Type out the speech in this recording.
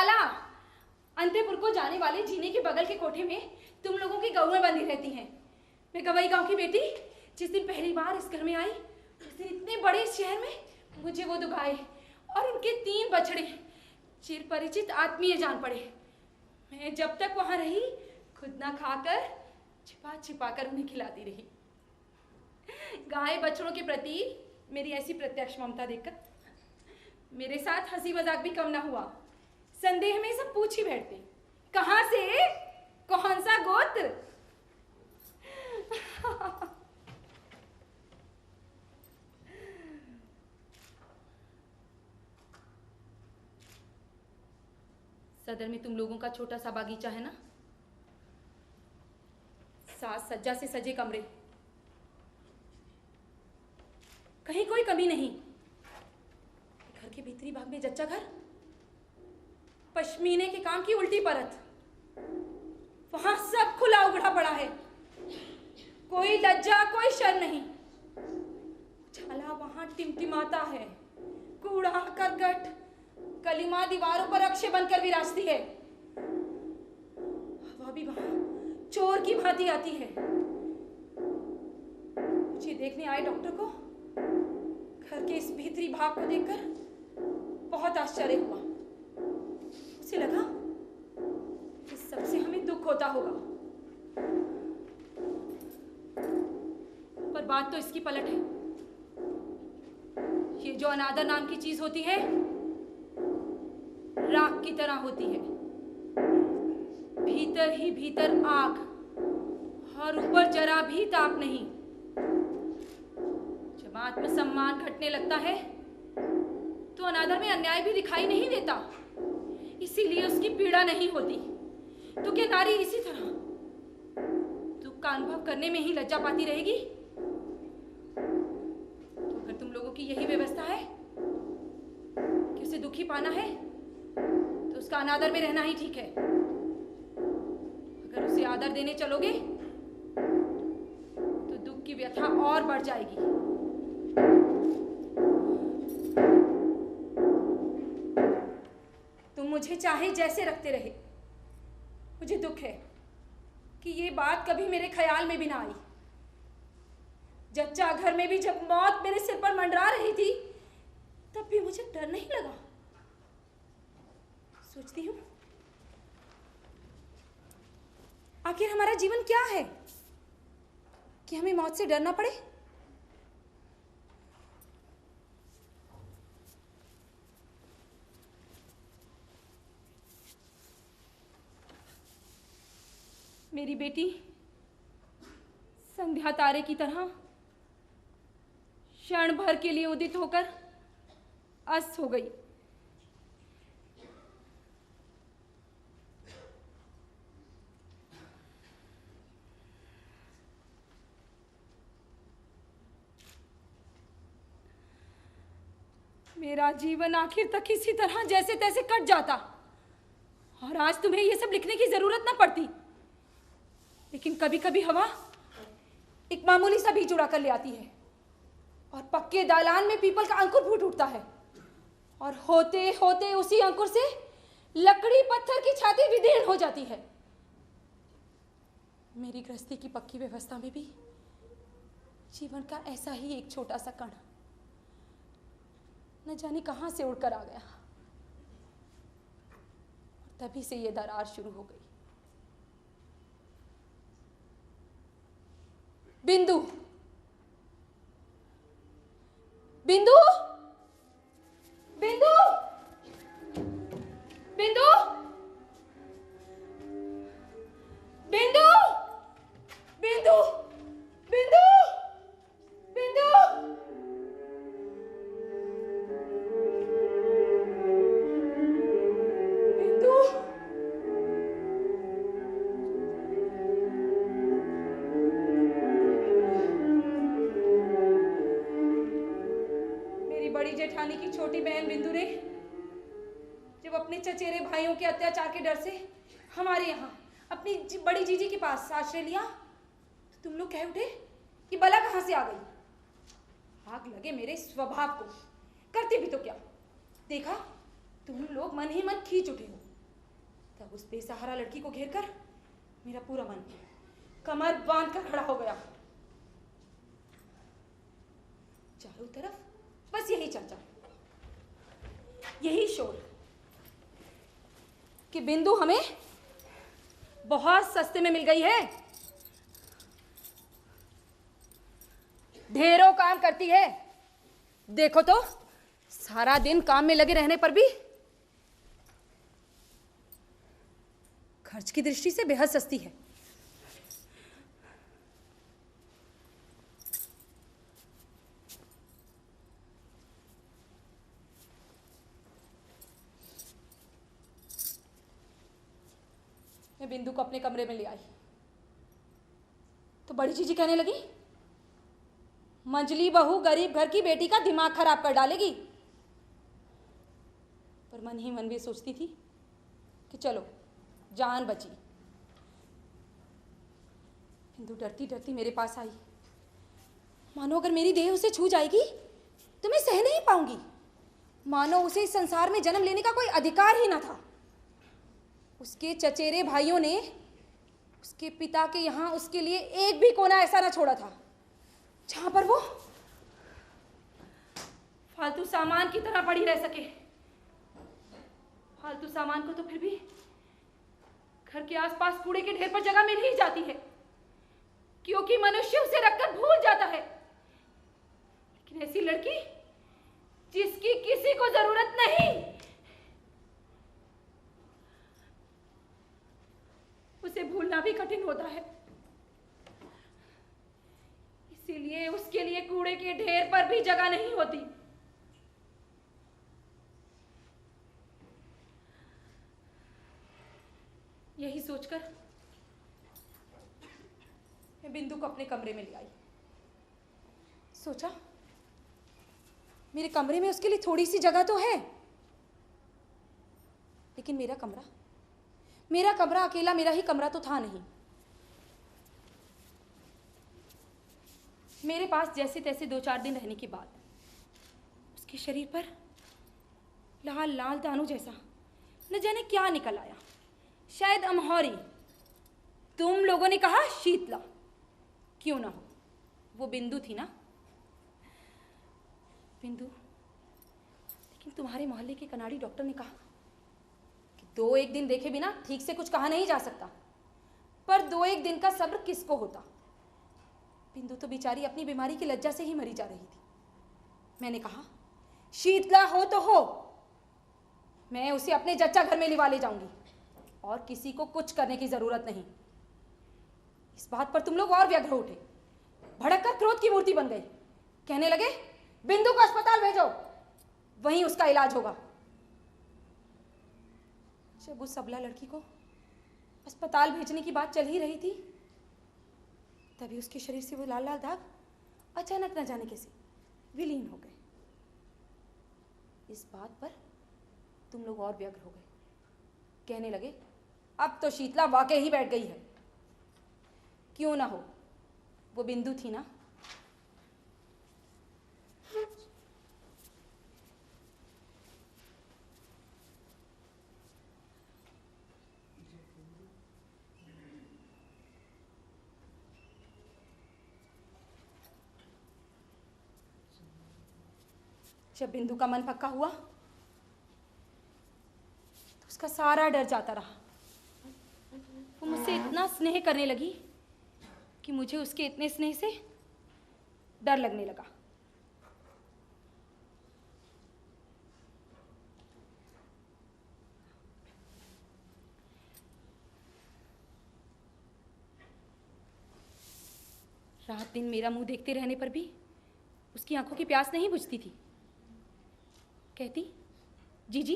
लाला, अंतेपुर को जाने वाले जीने के बगल के कोठे में तुम लोगों की गौएं बंधी रहती हैं। मैं गवई गांव की बेटी जिस दिन पहली बार इस घर में आई, उस दिन इतने बड़े शहर में मुझे वो दुगाए और उनके 3 बछड़े चिर परिचित आत्मीय जान पड़े। मैं जब तक वहां रही खुद ना खाकर छिपा छिपा कर उन्हें खिलाती रही। गाय बछड़ों के प्रति मेरी ऐसी प्रत्यक्ष ममता देखकर मेरे साथ हंसी मजाक भी कम ना हुआ। संदेह में सब पूछ ही बैठते, कहां से, कौन सा गोत्र। सदर में तुम लोगों का छोटा सा बागीचा है ना, साज सज्जा से सजे कमरे, कहीं कोई कमी नहीं। घर के भीतरी भाग में जच्चा घर, पश्मीने के काम की उल्टी परत, वहां सब खुला उगड़ा पड़ा है, कोई लज्जा कोई शर्म नहीं। झाला वहां टिमटिमाता है, कूड़ा करकट कलिमा दीवारों पर अक्षय बनकर विराजती है। हवा भी वहां चोर की भांति आती है। मुझे देखने आए डॉक्टर को घर के इस भीतरी भाग को देखकर बहुत आश्चर्य हुआ। उसे लगा कि सबसे हमें दुख होता होगा, पर बात तो इसकी पलट है। ये जो अनादर नाम की चीज होती है राख की तरह होती है, भीतर ही भीतर आग और ऊपर जरा भी ताप नहीं। जब आत्मसम्मान घटने लगता है तो अनादर में अन्याय भी दिखाई नहीं देता, इसीलिए उसकी पीड़ा नहीं होती। तो क्या नारी इसी तरह दुख का अनुभव करने में ही लज्जा पाती रहेगी? तो अगर तुम लोगों की यही व्यवस्था है कि उसे दुखी पाना है तो उसका अनादर में रहना ही ठीक है। अगर उसे आदर देने चलोगे तो दुख की व्यथा और बढ़ जाएगी। तुम मुझे चाहे जैसे रखते रहे, मुझे दुख है कि ये बात कभी मेरे ख्याल में भी ना आई। जच्चा घर में भी जब मौत मेरे सिर पर मंडरा रही थी तब भी मुझे डर नहीं लगा। सोचती हूं आखिर हमारा जीवन क्या है कि हमें मौत से डरना पड़े। मेरी बेटी संध्या तारे की तरह क्षण भर के लिए उदित होकर अस्त हो गई। मेरा जीवन आखिर तक इसी तरह जैसे तैसे कट जाता और आज तुम्हें यह सब लिखने की जरूरत ना पड़ती। लेकिन कभी कभी हवा एक मामूली सा बीज उड़ा कर ले आती है और पक्के दालान में पीपल का अंकुर फूट उठता है और होते होते उसी अंकुर से लकड़ी पत्थर की छाती विदीर्ण हो जाती है। मेरी गृहस्थी की पक्की व्यवस्था में भी जीवन का ऐसा ही एक छोटा सा कण न जाने कहां से उड़कर आ गया और तभी से ये दरार शुरू हो गई। बिंदु, बिंदु, बिंदु, बिंदु, बिंदु, बिंदु, बिंदु, बिंदु। जेठानी की छोटी बहन बिंदु ने जब अपने चचेरे भाइयों के अत्याचार के डर से हमारे यहाँ अपनी बड़ी जीजी के पास आश्रय लिया तो तुम लोग कह उठे कि बला कहाँ से आ गई। आग लगे मेरे स्वभाव को, करते भी तो क्या। देखा तुम लोग मन ही मन खींच उठे हो तब उस बेसहारा लड़की को घेरकर मेरा पूरा मन कमर बांध कर खड़ा हो गया। चारों तरफ बस यही चर्चा, यही शोर कि बिंदु हमें बहुत सस्ते में मिल गई है, ढेरों काम करती है। देखो तो सारा दिन काम में लगे रहने पर भी खर्च की दृष्टि से बेहद सस्ती है। मैं बिंदु को अपने कमरे में ले आई तो बड़ी जीजी कहने लगी, मंजली बहू गरीब घर की बेटी का दिमाग खराब कर डालेगी। पर मन ही मन भी सोचती थी कि चलो जान बची। बिंदु डरती डरती मेरे पास आई, मानो अगर मेरी देह उसे छू जाएगी तो मैं सह नहीं पाऊंगी, मानो उसे इस संसार में जन्म लेने का कोई अधिकार ही ना था। उसके चचेरे भाइयों ने उसके पिता के यहाँ उसके लिए एक भी कोना ऐसा ना छोड़ा था जहां पर वो फालतू सामान की तरह पड़ी रह सके। फालतू सामान को तो फिर भी घर के आसपास कूड़े के ढेर पर जगह मिल ही जाती है, क्योंकि मनुष्य उसे रखकर भूल जाता है। लेकिन ऐसी लड़की जिसकी किसी को जरूरत नहीं, उसे भूलना भी कठिन होता है। इसीलिए उसके लिए कूड़े के ढेर पर भी जगह नहीं होती। यही सोचकर मैं बिंदु को अपने कमरे में ले आई। सोचा मेरे कमरे में उसके लिए थोड़ी सी जगह तो है, लेकिन मेरा कमरा अकेला मेरा ही कमरा तो था नहीं। मेरे पास जैसे तैसे 2-4 दिन रहने के बाद उसके शरीर पर लाल लाल दानों जैसा न जाने क्या निकल आया, शायद अमहौरी। तुम लोगों ने कहा शीतला, क्यों ना हो, वो बिंदु थी ना। बिंदु, लेकिन तुम्हारे मोहल्ले के कनाड़ी डॉक्टर ने कहा कि 2-1 दिन देखे बिना ठीक से कुछ कहा नहीं जा सकता, पर 2-1 दिन का सब्र किसको होता। बिंदु तो बेचारी अपनी बीमारी की लज्जा से ही मरी जा रही थी। मैंने कहा शीतला हो तो हो, मैं उसे अपने जच्चा घर में लिवा ले जाऊंगी और किसी को कुछ करने की जरूरत नहीं। इस बात पर तुम लोग और व्यग्र उठे, भड़क कर क्रोध की मूर्ति बन गए। कहने लगे बिंदु को अस्पताल भेजो, वहीं उसका इलाज होगा। जब उस सबला लड़की को अस्पताल भेजने की बात चल ही रही थी, तभी उसके शरीर से वो लाल लाल दाग अचानक न जाने कैसे विलीन हो गए। इस बात पर तुम लोग और व्यग्र हो गए, कहने लगे अब तो शीतला वाकई ही बैठ गई है। क्यों ना हो, वो बिंदु थी ना। जब बिंदु का मन पक्का हुआ तो उसका सारा डर जाता रहा। वो मुझसे इतना स्नेह करने लगी कि मुझे उसके इतने स्नेह से डर लगने लगा। रात दिन मेरा मुंह देखते रहने पर भी उसकी आंखों की प्यास नहीं बुझती थी। कहती जीजी